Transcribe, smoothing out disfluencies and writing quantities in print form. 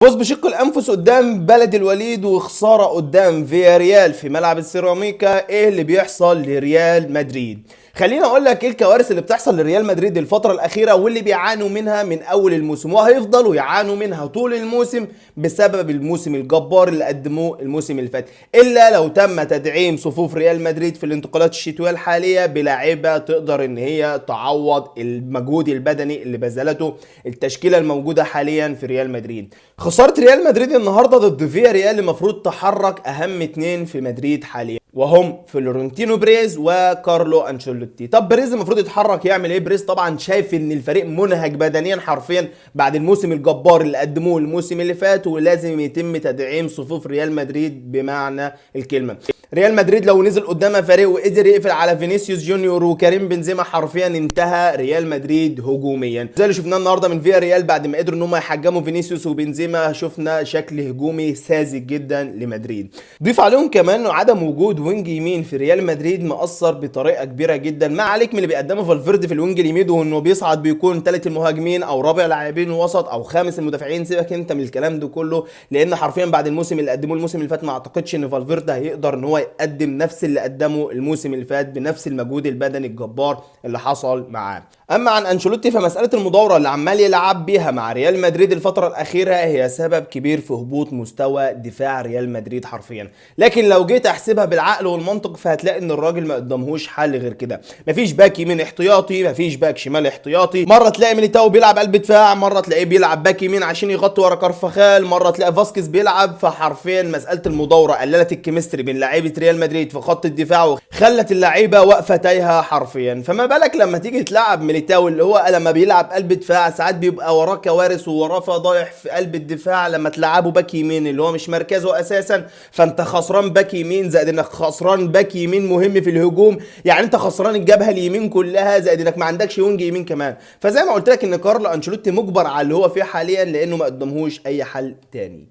فوز بشق الانفس قدام بلد الوليد وخساره قدام فياريال في ملعب السيراميكا. ايه اللي بيحصل لريال مدريد؟ خليني اقول لك ايه الكوارث اللي بتحصل لريال مدريد الفتره الاخيره واللي بيعانوا منها من اول الموسم وهيفضلوا يعانوا منها طول الموسم بسبب الموسم الجبار اللي قدموه الموسم اللي فات، الا لو تم تدعيم صفوف ريال مدريد في الانتقالات الشتويه الحاليه بلاعيبه تقدر ان هي تعوض المجهود البدني اللي بذلته التشكيله الموجوده حاليا في ريال مدريد. خساره ريال مدريد النهارده ضد فيا ريال المفروض تحرك اهم اتنين في مدريد حاليا، وهم فلورنتينو بريز وكارلو انشيلوتي. طب بريز المفروض يتحرك يعمل ايه؟ بريز طبعا شايف ان الفريق منهك بدنيا حرفيا بعد الموسم الجبار اللي قدموه الموسم اللي فات، ولازم يتم تدعيم صفوف ريال مدريد بمعنى الكلمه. ريال مدريد لو نزل قدام فريق وقدر يقفل على فينيسيوس جونيور وكريم بنزيما حرفيا انتهى ريال مدريد هجوميا، زي اللي شفناه النهارده من فيا ريال. بعد ما قدروا ان هم يحجموا فينيسيوس وبنزيما شفنا شكل هجومي ساذج جدا لمدريد. ضيف عليهم كمان انه عدم وجود وينج يمين في ريال مدريد مأثر بطريقه كبيره جدا، ما عليك من اللي بيقدمه فالفيردي في الوينج اليمين وانه بيصعد بيكون ثالث المهاجمين او رابع لاعبين الوسط او خامس المدافعين. سيبك انت من الكلام ده كله، لان حرفيا بعد الموسم اللي قدموه الموسم اللي فات ما اعتقدش ان فالفيردي هيقدر ان هو يقدم نفس اللي قدمه الموسم اللي فات بنفس المجهود البدني الجبار اللي حصل معاه. اما عن انشيلوتي فمساله المداوره اللي عمال يلعب بيها مع ريال مدريد الفتره الاخيره هي سبب كبير في هبوط مستوى دفاع ريال مدريد حرفيا. لكن لو جيت احسبها بالعقل والمنطق فهتلاقي ان الراجل ما قدمهوش حل غير كده. مفيش باك يمين احتياطي، مفيش باك شمال احتياطي، مره تلاقي ميليتاو بيلعب قلب دفاع، مره تلاقيه بيلعب باك يمين عشان يغطي ورا كارفاخال، مره تلاقي فاسكيز بيلعب. فحرفيا مساله المداوره قللت الكيمستري بين لعيبه ريال مدريد في خط الدفاع وخلت اللعيبه واقفه تايهه حرفيا. فما بالك لما تيجي تلعب ميليتاو اللي هو لما بيلعب قلب دفاع ساعات بيبقى وراه كوارث ووراه فضايح في قلب الدفاع، لما تلعبه باك يمين اللي هو مش مركزه اساسا فانت خسران باك يمين، زائد انك خسران باك يمين مهم في الهجوم. يعني انت خسران الجبهه اليمين كلها، زائد انك ما عندكش وينج يمين كمان. فزي ما قلت لك ان كارلو انشيلوتي مجبر على اللي هو فيه حاليا لانه ما قدمهوش اي حل تاني.